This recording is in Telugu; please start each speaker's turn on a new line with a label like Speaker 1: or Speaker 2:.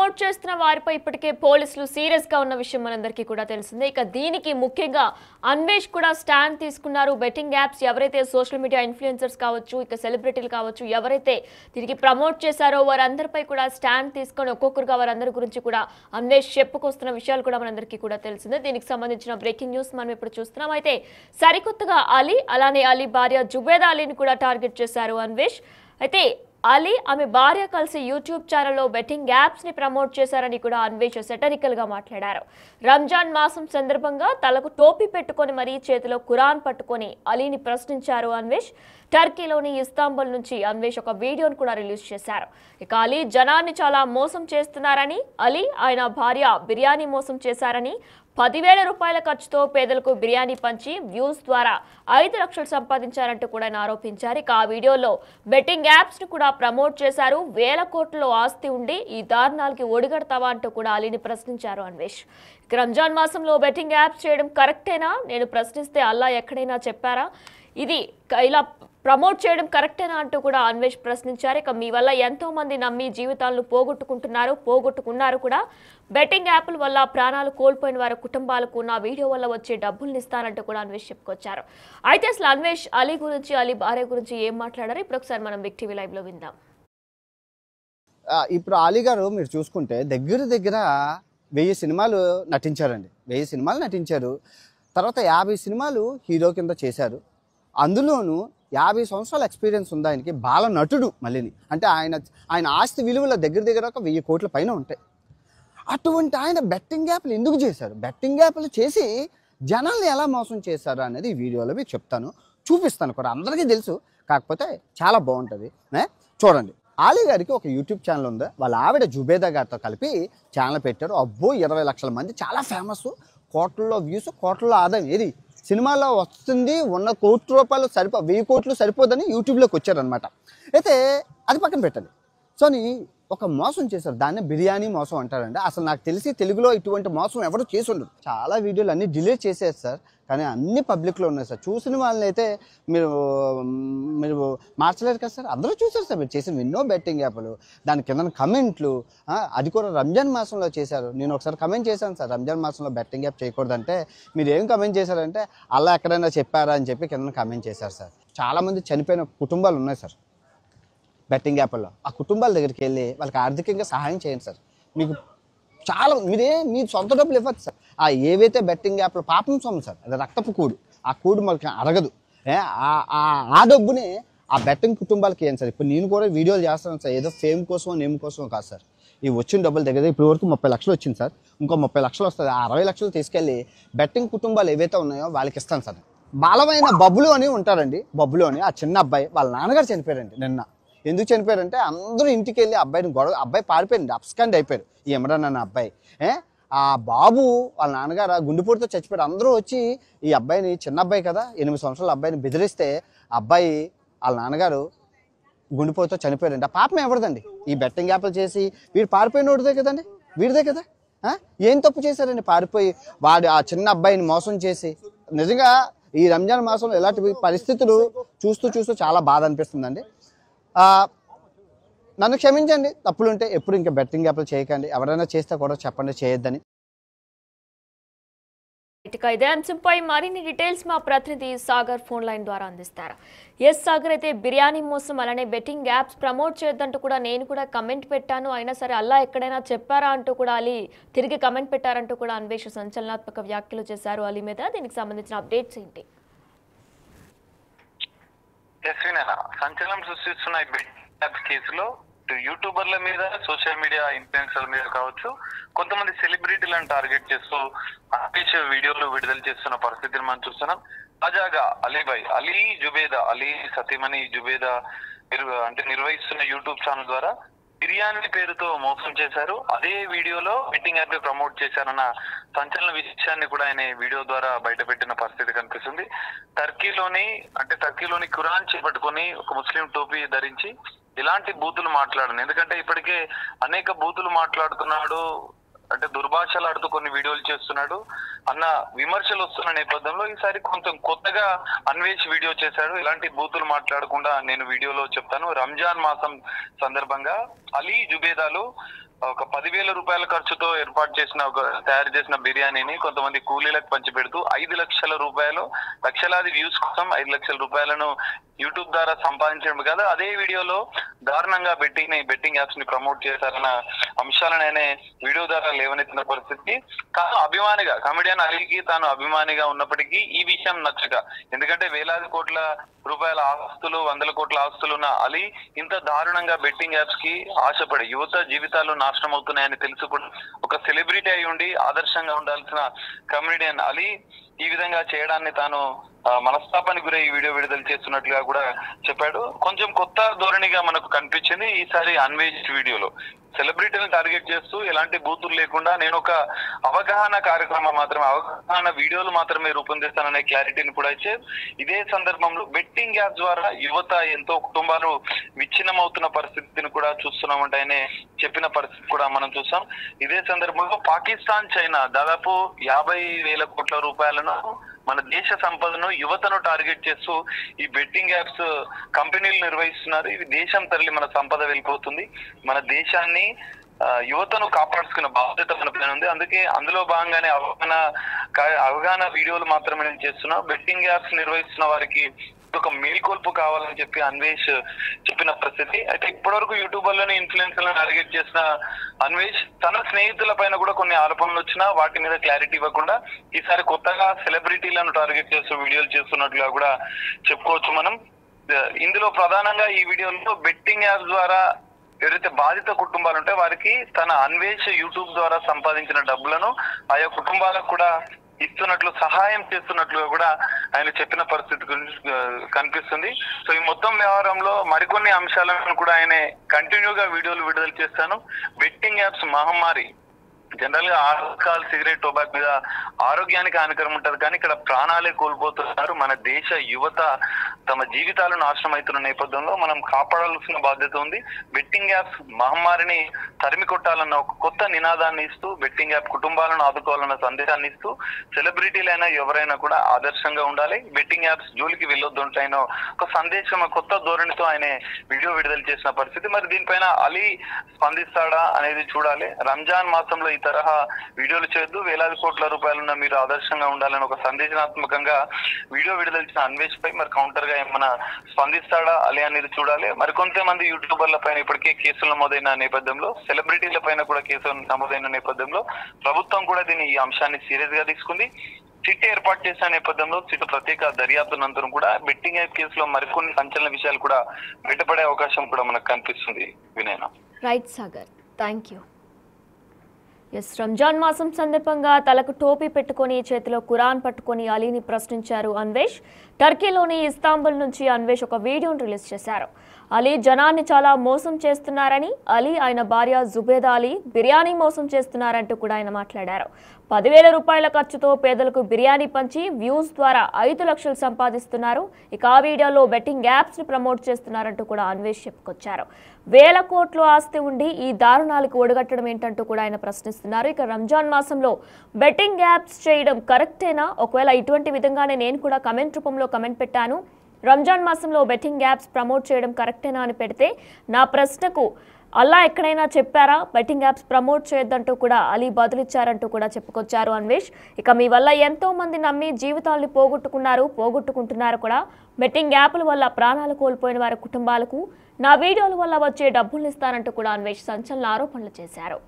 Speaker 1: ప్రమోట్ చేస్తున్న వారిపై ఇప్పటికే పోలీసులు సీరియస్ గా ఉన్న విషయం మనందరికీ కూడా తెలిసిందే. ఇక దీనికి ముఖ్యంగా అన్వేష్ కూడా స్టాండ్ తీసుకున్నారు. బెట్టింగ్ యాప్స్ ఎవరైతే సోషల్ మీడియా ఇన్ఫ్లుయెన్సర్స్ కావచ్చు, ఇక సెలబ్రిటీలు కావచ్చు, ఎవరైతే దీనికి ప్రమోట్ చేశారో వారందరిపై కూడా స్టాండ్ తీసుకొని ఒక్కొక్కరుగా వారందరి గురించి కూడా అన్వేష్ చెప్పుకొస్తున్న విషయాలు కూడా మనందరికీ కూడా తెలిసిందే. దీనికి సంబంధించిన బ్రేకింగ్ న్యూస్ మనం ఇప్పుడు చూస్తున్నాం. అయితే సరికొత్తగా అలీ, అలానే అలీ భార్య జుబేదా అలీని కూడా టార్గెట్ చేశారు అన్వేష్. అయితే అలీ ఆమె భార్య కలిసి యూట్యూబ్ ఛానల్లో బెట్టింగ్ యాప్స్ ని ప్రమోట్ చేశారని కూడా అన్వేష్ సెటరికల్ గా మాట్లాడారు. రంజాన్ మాసం సందర్భంగా తలకు టోపీ పెట్టుకొని మరీ చేతిలో ఖురాన్ పట్టుకొని అలీని ప్రశ్నించారు అన్వేష్. టర్కీలోని ఇస్తాంబుల్ నుంచి అన్వేష్ ఒక వీడియోను కూడా రిలీజ్ చేశారు. ఇక అలీ జనాన్ని చాలా మోసం చేస్తున్నారని, అలీ ఆయన భార్య బిర్యానీ మోసం చేశారని, 10,000 రూపాయల ఖర్చుతో పేదలకు బిర్యానీ పంచి వ్యూస్ ద్వారా 5 లక్షలు సంపాదించారంటూ కూడా ఆయన ఆరోపించారు. ఇక ఆ వీడియోలో బెట్టింగ్ యాప్స్ ను కూడా ప్రమోట్ చేశారు. 1,000 కోట్ల ఆస్తి ఉండి ఈ దారుణాలకి ఒడిగడతావా అంటూ కూడా అలీని ప్రశ్నించారు అన్వేష్. ఇక రంజాన్ మాసంలో బెట్టింగ్ యాప్స్ చేయడం కరెక్టేనా? నేను ప్రశ్నిస్తే అల్లా ఎక్కడైనా చెప్పారా? ఇది ఇలా ప్రమోట్ చేయడం కరెక్టేనా అంటూ కూడా అన్వేష్ ప్రశ్నించారు. ఇక మీ వల్ల ఎంతో మంది నమ్మి జీవితాలను పోగొట్టుకున్నారు కూడా. బెట్టింగ్ యాప్ల వల్ల ప్రాణాలు కోల్పోయిన వారి కుటుంబాలకు నా వీడియో వల్ల వచ్చే డబ్బుల్ని ఇస్తానంటూ కూడా అన్వేష్ చెప్పుకొచ్చారు. అయితే అసలు అన్వేష్ అలీ గురించి, అలీ భార్య గురించి ఏం మాట్లాడారు ఇప్పుడు ఒకసారి మనం బిగ్ టీవీ లైవ్ లో విందాం.
Speaker 2: ఇప్పుడు అలీ గారు మీరు చూసుకుంటే దగ్గర 1000 సినిమాలు నటించారండి. 1000 సినిమాలు నటించారు. తర్వాత 50 సినిమాలు హీరో కింద చేశారు. అందులోనూ 50 సంవత్సరాల ఎక్స్పీరియన్స్ ఉంది ఆయనకి. బాల నటుడు మళ్ళీని. అంటే ఆయన ఆస్తి విలువల దగ్గర ఒక 1000 కోట్ల పైన ఉంటాయి. అటువంటి ఆయన బెట్టింగ్ యాప్లు ఎందుకు చేశారు? బెట్టింగ్ యాప్లు చేసి జనాల్ని ఎలా మోసం చేశారు అనేది ఈ వీడియోలో మీకు చెప్తాను, చూపిస్తాను కూడా. అందరికీ తెలుసు, కాకపోతే చాలా బాగుంటుంది. చూడండి. అలీ గారికి ఒక యూట్యూబ్ ఛానల్ ఉంది. వాళ్ళ ఆవిడ జుబేదా గారితో కలిపి ఛానల్ పెట్టారు. అబ్బో 20 లక్షల మంది, చాలా ఫేమస్, కోట్లలో వ్యూస్, కోట్లలో ఆదాయం. ఏది సినిమాలో వస్తుంది, ఉన్న ₹1 1000 కోట్లు సరిపోదని యూట్యూబ్లోకి వచ్చారనమాట. అయితే అది పక్కన పెట్టండి. సో ఒక మోసం చేశారు. దాన్ని బిర్యానీ మోసం అంటారండి. అసలు నాకు తెలిసి తెలుగులో ఇటువంటి మోసం ఎవరు చేసి ఉండరు. చాలా వీడియోలు అన్నీ డిలీట్ చేసేది సార్, కానీ అన్ని పబ్లిక్లో ఉన్నాయి సార్. చూసిన వాళ్ళని అయితే మీరు మార్చలేరు కదా సార్. అందరూ చూసారు సార్ మీరు చేసిన ఎన్నో బెట్టింగ్ యాప్లు, దాని కింద కమెంట్లు. అది కూడా రంజాన్ మాసంలో చేశారు. నేను ఒకసారి కమెంట్ చేశాను సార్, రంజాన్ మాసంలో బెట్టింగ్ యాప్ చేయకూడదంటే మీరు ఏం కమెంట్ చేశారంటే అలా ఎక్కడైనా చెప్పారా అని చెప్పి కింద కమెంట్ చేశారు సార్. చాలామంది చనిపోయిన కుటుంబాలు ఉన్నాయి సార్ బెట్టింగ్ యాప్ల్లో. ఆ కుటుంబాల దగ్గరికి వెళ్ళి వాళ్ళకి ఆర్థికంగా సహాయం చేయండి సార్. మీకు చాలా మీ సొంత డబ్బులు ఇవ్వచ్చు సార్. ఏవైతే బెట్టింగ్ యాప్లో పాపం సొమ్ము సార్, అది రక్తపు కూడు. ఆ కూడు మనకి అరగదు. ఆ డబ్బుని ఆ బెట్టింగ్ కుటుంబాలకి ఇవ్వండి సార్. ఇప్పుడు నేను కూడా వీడియోలు చేస్తాను సార్, ఏదో ఫేమ్ కోసం నేమ్ కోసం కాదు సార్. ఈ వచ్చిన డబ్బుల దగ్గర ఇప్పుడు వరకు 30 లక్షలు వచ్చింది సార్. ఇంకో 30 లక్షలు వస్తుంది. ఆ 60 లక్షలు తీసుకెళ్ళి బెట్టింగ్ కుటుంబాలు ఏవైతే ఉన్నాయో వాళ్ళకి ఇస్తాను సార్. బలమైన బబ్బులు అని ఉంటారండి. బబ్బులు అని ఆ చిన్న అబ్బాయి, వాళ్ళ నాన్నగారు చనిపోయారండి నిన్న. ఎందుకు చనిపోయారంటే అందరూ ఇంటికి వెళ్ళి అబ్బాయి పారిపోయింది, అప్స్కాండ్ అయిపోయారు. ఈ ఇమ్రాన్ అన్న అబ్బాయి. ఆ బాబు వాళ్ళ నాన్నగారు గుండెపోటుతో చచ్చిపోయారు. అందరూ వచ్చి ఈ అబ్బాయిని, చిన్న అబ్బాయి కదా, 8 సంవత్సరాల అబ్బాయిని బెదిరిస్తే అబ్బాయి వాళ్ళ నాన్నగారు గుండెపోటుతో చనిపోయారండి. ఆ పాపం ఎవరిదండి? ఈ బెట్టింగ్ యాప్లు చేసి వీడు పారిపోయినోడిదే కదండి, వీడిదే కదా. ఏం తప్పు చేశారండి పారిపోయి? వాడు ఆ చిన్న అబ్బాయిని మోసం చేసి. నిజంగా ఈ రంజాన్ మాసంలో ఇలాంటి పరిస్థితులు చూస్తూ చాలా బాధ అనిపిస్తుందండి. నన్ను క్షమించండి, తప్పులుంటే. ఎప్పుడు ఇంకా బెట్టింగ్ యాప్లు చేయకండి. ఎవరైనా చేస్తే కూడా చెప్పండి, చేయొద్దని.
Speaker 1: ఇదే అంశంపై మరిన్ని డీటెయిల్స్ మా ప్రతినిధి సాగర్ ఫోన్ లైన్ ద్వారా అందిస్తారు. ఎస్ సాగర్, అయితే బిర్యానీ మోసం అలానే బెట్టింగ్ యాప్స్ ప్రమోట్ చేయొద్దంటూ కూడా నేను కూడా కమెంట్ పెట్టాను. అయినా సరే అల్లా ఎక్కడైనా చెప్పారా అంటూ కూడా అలీ తిరిగి కమెంట్ పెట్టారంటూ కూడా అన్వేష్ సంచలనాత్మక వ్యాఖ్యలు చేశారు అలీ మీద. దీనికి సంబంధించిన అప్డేట్స్ ఏంటి?
Speaker 3: సంచలనం సృష్టిస్తున్న కేసులో యూట్యూబర్ల మీద, సోషల్ మీడియా ఇన్ఫ్లుయెన్సర్ల మీద కావచ్చు, కొంతమంది సెలబ్రిటీలను టార్గెట్ చేస్తూ అన్వేష్ వీడియోలు విడుదల చేస్తున్న పరిస్థితిని మనం చూస్తున్నాం. తాజాగా అలీ జుబేదా, అలీ సతీమణి జుబేదా నిర్వహిస్తున్న యూట్యూబ్ ఛానల్ ద్వారా బిర్యానీ పేరుతో మోసం చేశారు. అదే వీడియోలో బెట్టింగ్ యాప్ ప్రమోట్ చేశారన్న సంచలన విషయాన్ని కూడా ఆయన వీడియో ద్వారా బయటపెట్టిన పరిస్థితి కనిపిస్తుంది. టర్కీలోని ఖురాన్ చేపట్టుకొని ఒక ముస్లిం టోపీ ధరించి ఇలాంటి బూతులు మాట్లాడను. ఎందుకంటే ఇప్పటికే అనేక బూతులు మాట్లాడుతున్నాడు, అంటే దుర్భాషలు ఆడుతూ కొన్ని వీడియోలు చేస్తున్నాడు అన్న విమర్శలు వస్తున్న నేపథ్యంలో ఈసారి కొంచెం కొత్తగా అన్వేష్ వీడియో చేశాడు. ఇలాంటి బూతులు మాట్లాడకుండా నేను వీడియోలో చెప్తాను. రంజాన్ మాసం సందర్భంగా అలీ జుబేదాలు ఒక 10,000 రూపాయల ఖర్చుతో ఏర్పాటు చేసిన తయారు చేసిన బిర్యానీని కొంతమంది కూలీలకు పంచిపెడుతూ 5 లక్షల రూపాయలు లక్షలాది వ్యూస్ కోసం 5 లక్షల రూపాయలను యూట్యూబ్ ద్వారా సంపాదించడం కాదు, అదే వీడియోలో దారుణంగా బెట్టింగ్ యాప్స్ ని ప్రమోట్ చేశారన్న అంశాలను ఆయన వీడియో ద్వారా లేవనెత్తిన పరిస్థితి. తాను అభిమానిగా కమెడియన్ అలీకి తాను అభిమానిగా ఉన్నప్పటికీ ఈ విషయం నచ్చక, ఎందుకంటే వేలాది కోట్ల రూపాయల ఆస్తులు, వందల కోట్ల ఆస్తులు ఉన్న అలీ ఇంత దారుణంగా బెట్టింగ్ యాప్స్ కి ఆశపడి యువత జీవితాలు నాశనం అవుతున్నాయని తెలుసు కూడా ఒక సెలబ్రిటీ అయి ఉండి ఆదర్శంగా ఉండాల్సిన కమెడియన్ అలీ ఈ విధంగా చేయడాన్ని తాను మనస్తాపానికి గురై ఈ వీడియో విడుదల చేస్తున్నట్లుగా కూడా చెప్పాడు. కొంచెం కొత్త ధోరణిగా మనకు కనిపించింది ఈసారి అన్వేష్ వీడియోలో. సెలబ్రిటీలను టార్గెట్ చేస్తూ ఎలాంటి బూతులు లేకుండా నేను ఒక అవగాహన కార్యక్రమం మాత్రమే, అవగాహన వీడియోలు మాత్రమే రూపొందిస్తాననే క్లారిటీని కూడా ఇచ్చే ఇదే సందర్భంలో బెట్టింగ్ యాప్ ద్వారా యువత ఎంతో కుటుంబాలు విచ్ఛిన్నమవుతున్న పరిస్థితిని కూడా చూస్తున్నామంటే ఆయన చెప్పిన పరిస్థితి కూడా మనం చూసాం. ఇదే సందర్భంలో పాకిస్తాన్, చైనా దాదాపు 50,000 కోట్ల రూపాయలను మన దేశ సంపదను యువతను టార్గెట్ చేస్తూ ఈ బెట్టింగ్ యాప్స్ కంపెనీలు నిర్వహిస్తున్నారు. ఇవి దేశం తరలి మన సంపద వెళ్ళిపోతుంది. మన దేశాన్ని యువతను కాపాడుకున్న బాధ్యత మన పైన ఉంది. అందుకే అందులో భాగంగానే అవగాహన వీడియోలు మాత్రమే నేను చేస్తున్నా. బెట్టింగ్ యాప్స్ నిర్వహిస్తున్న వారికి ఒక మేల్కొల్పు కావాలని చెప్పి అన్వేష్ చెప్పిన పరిస్థితి. అయితే ఇప్పటివరకు యూట్యూబర్లను ఇన్ఫ్లుయెన్సర్లను టార్గెట్ చేసిన అన్వేష్ తన స్నేహితుల పైన కూడా కొన్ని ఆరోపణలు వచ్చినా వాటి మీద క్లారిటీ ఇవ్వకుండా ఈసారి కొత్తగా సెలబ్రిటీలను టార్గెట్ చేస్తూ వీడియోలు చేస్తున్నట్లుగా కూడా చెప్పుకోవచ్చు మనం. ఇందులో ప్రధానంగా ఈ వీడియోలో బెట్టింగ్ యాప్ ద్వారా ఎవరైతే బాధిత కుటుంబాలు ఉంటే వారికి తన అన్వేష్ యూట్యూబ్ ద్వారా సంపాదించిన డబ్బులను ఆయా కుటుంబాలకు కూడా ఇస్తున్నట్లు, సహాయం చేస్తున్నట్లుగా కూడా ఆయన చెప్పిన పరిస్థితి కనిపిస్తుంది. సో ఈ మొత్తం వ్యవహారంలో మరికొన్ని అంశాలను కూడా ఆయన కంటిన్యూగా వీడియోలు విడుదల చేస్తాను. బెట్టింగ్ యాప్స్ మహమ్మారి జనరల్ గా ఆల్కహాల్, సిగరెట్, టొబాక్ మీద ఆరోగ్యానికి హానికరం ఉంటది, కానీ ఇక్కడ ప్రాణాలే కోల్పోతున్నారు. మన దేశ యువత తమ జీవితాలు నాశనం అవుతున్న నేపథ్యంలో మనం కాపాడాల్సిన బాధ్యత ఉంది. బెట్టింగ్ యాప్స్ మహమ్మారిని తరిమి కొట్టాలన్న ఒక కొత్త నినాదాన్ని ఇస్తూ, బెట్టింగ్ యాప్ కుటుంబాలను ఆదుకోవాలన్న సందేశాన్ని ఇస్తూ, సెలబ్రిటీలైనా ఎవరైనా కూడా ఆదర్శంగా ఉండాలి, బెట్టింగ్ యాప్స్ జోలికి వెళ్ళొద్దుంటాయినో ఒక సందేశం, కొత్త ధోరణితో ఆయన వీడియో విడుదల చేసిన పరిస్థితి. మరి దీనిపైన అలీ స్పందిస్తాడా అనేది చూడాలి. రంజాన్ మాసంలో ఈ తరహా వీడియోలు చేయొద్దు, వేలాది కోట్ల రూపాయలున్న మీరు ఆదర్శంగా ఉండాలని ఒక సందేశాత్మకంగా వీడియో విడుదల చేసిన అన్వేష్ పై మరి కౌంటర్ గా ఏమన్నా స్పందిస్తాడా అలీ అనేది చూడాలి. మరికొంతమంది యూట్యూబర్ల పైన ఇప్పటికే కేసులు నమోదైన నేపథ్యంలో, సెలబ్రిటీల పైన కూడా కేసులు నమోదైన నేపథ్యంలో ప్రభుత్వం కూడా ఈ అంశాన్ని సీరియస్ గా తీసుకుంది. సిట్ ఏర్పాటు చేసిన నేపథ్యంలో సిట్ ప్రత్యేక దర్యాప్తు అనంతరం కూడా బెట్టింగ్ యాప్ కేసులో మరికొన్ని సంచలన విషయాలు కూడా బయటపడే అవకాశం కూడా మనకు కనిపిస్తుంది. వినయన.
Speaker 1: Right Sagar, thank you. Yes, Ramzan మాసం సందర్భంగా తలకు టోపీ పెట్టుకొని చేతిలో ఖురాన్ పట్టుకొని అలీని ప్రశ్నించారు అన్వేష్. టర్కీలోని ఇస్తాంబుల్ నుంచి అన్వేష్ ఒక వీడియోను రిలీజ్ చేశారు. అలీ జనాన్ని చాలా మోసం చేస్తున్నారని, అలీ ఆయన భార్య జుబేదా అలీ బిర్యానీ మోసం చేస్తున్నారంటూ కూడా ఆయన మాట్లాడారు. 10,000 రూపాయల ఖర్చుతో పేదలకు బిర్యానీ పంచి వ్యూస్ ద్వారా 5 లక్షలు సంపాదిస్తున్నారు. ఇక ఆ వీడియోలో బెట్టింగ్ యాప్స్ ని ప్రమోట్ చేస్తున్నారంటూ కూడా అన్వేష్ చెప్పుకొచ్చారు. వేల కోట్ల ఆస్తి ఉండి ఈ దారుణాలకు ఒడగట్టడం ఏంటంటూ కూడా ఆయన ప్రశ్నిస్తున్నారు. ఇక రంజాన్ మాసంలో బెట్టింగ్ యాప్స్ చేయడం కరెక్టేనా? ఒకవేళ ఇటువంటి విధంగానే నేను కూడా కమెంట్ రూపంలో కమెంట్ పెట్టాను. రంజాన్ మాసంలో బెట్టింగ్ యాప్స్ ప్రమోట్ చేయడం కరెక్టేనా అని పెడితే నా ప్రశ్నకు అల్లా ఎక్కడైనా చెప్పారా బెట్టింగ్ యాప్స్ ప్రమోట్ చేయొద్దంటూ కూడా అలీ బదులిచ్చారంటూ కూడా చెప్పుకొచ్చారు అన్వేష్. ఇక మీ వల్ల ఎంతో మంది నమ్మి జీవితాలను పోగొట్టుకుంటున్నారు కూడా. బెట్టింగ్ యాప్ల వల్ల ప్రాణాలు కోల్పోయిన వారి కుటుంబాలకు నా వీడియోల వల్ల వచ్చే డబ్బులు ఇస్తారంటూ కూడా అన్వేష్ సంచలన ఆరోపణలు చేశారు.